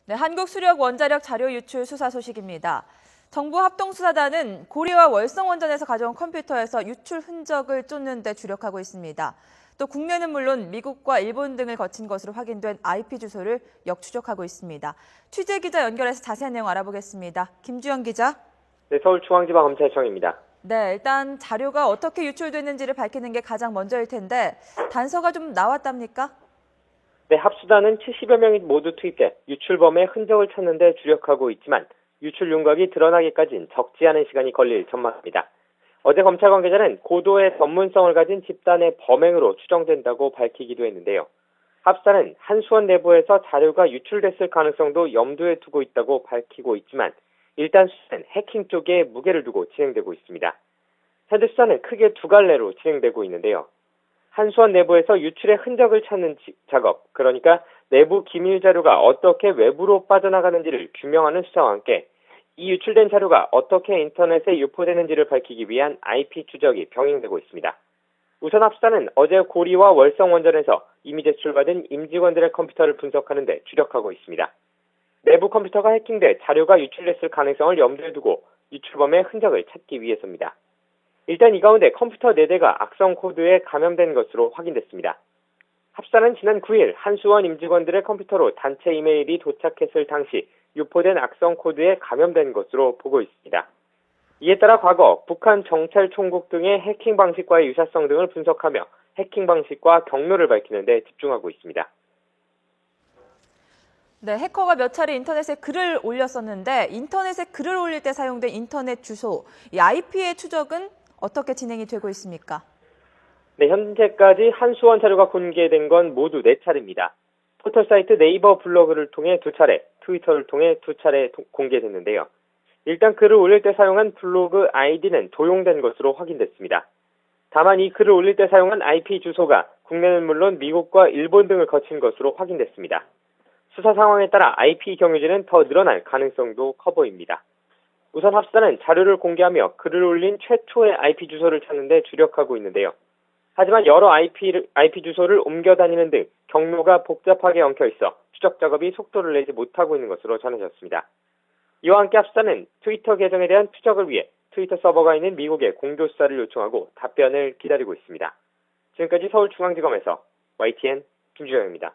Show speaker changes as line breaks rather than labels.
네, 한국수력원자력 자료 유출 수사 소식입니다. 정부 합동수사단은 고리와 월성원전에서 가져온 컴퓨터에서 유출 흔적을 쫓는 데 주력하고 있습니다. 또 국내는 물론 미국과 일본 등을 거친 것으로 확인된 IP 주소를 역추적하고 있습니다. 취재기자 연결해서 자세한 내용 알아보겠습니다. 김주영 기자.
네, 서울중앙지방검찰청입니다.
네, 일단 자료가 어떻게 유출됐는지를 밝히는 게 가장 먼저일 텐데 단서가 좀 나왔답니까?
네, 합수단은 70여 명이 모두 투입돼 유출범의 흔적을 찾는 데 주력하고 있지만 유출 윤곽이 드러나기까지는 적지 않은 시간이 걸릴 전망입니다. 어제 검찰 관계자는 고도의 전문성을 가진 집단의 범행으로 추정된다고 밝히기도 했는데요. 합수단은 한수원 내부에서 자료가 유출됐을 가능성도 염두에 두고 있다고 밝히고 있지만 일단 수사는 해킹 쪽에 무게를 두고 진행되고 있습니다. 현재 수사는 크게 두 갈래로 진행되고 있는데요. 한수원 내부에서 유출의 흔적을 찾는 작업, 그러니까 내부 기밀 자료가 어떻게 외부로 빠져나가는지를 규명하는 수사와 함께 이 유출된 자료가 어떻게 인터넷에 유포되는지를 밝히기 위한 IP 추적이 병행되고 있습니다. 우선 합수단은 어제 고리와 월성원전에서 이미 제출받은 임직원들의 컴퓨터를 분석하는 데 주력하고 있습니다. 내부 컴퓨터가 해킹돼 자료가 유출됐을 가능성을 염두에 두고 유출범의 흔적을 찾기 위해서입니다. 일단 이 가운데 컴퓨터 4대가 악성 코드에 감염된 것으로 확인됐습니다. 합수단은 지난 9일 한수원 임직원들의 컴퓨터로 단체 이메일이 도착했을 당시 유포된 악성 코드에 감염된 것으로 보고 있습니다. 이에 따라 과거 북한 정찰총국 등의 해킹 방식과의 유사성 등을 분석하며 해킹 방식과 경로를 밝히는 데 집중하고 있습니다.
네, 해커가 몇 차례 인터넷에 글을 올렸었는데 인터넷에 글을 올릴 때 사용된 인터넷 주소, 이 IP의 추적은 어떻게 진행이 되고 있습니까?
네, 현재까지 한수원 자료가 공개된 건 모두 4차례입니다. 포털 사이트 네이버 블로그를 통해 2차례, 트위터를 통해 2차례 공개됐는데요. 일단 글을 올릴 때 사용한 블로그 아이디는 도용된 것으로 확인됐습니다. 다만 이 글을 올릴 때 사용한 IP 주소가 국내는 물론 미국과 일본 등을 거친 것으로 확인됐습니다. 수사 상황에 따라 IP 경유지는 더 늘어날 가능성도 커 보입니다. 우선 합수단은 자료를 공개하며 글을 올린 최초의 IP 주소를 찾는 데 주력하고 있는데요. 하지만 여러 IP 주소를 옮겨 다니는 등 경로가 복잡하게 엉켜 있어 추적 작업이 속도를 내지 못하고 있는 것으로 전해졌습니다. 이와 함께 합수단은 트위터 계정에 대한 추적을 위해 트위터 서버가 있는 미국에 공조 수사를 요청하고 답변을 기다리고 있습니다. 지금까지 서울중앙지검에서 YTN 김주영입니다.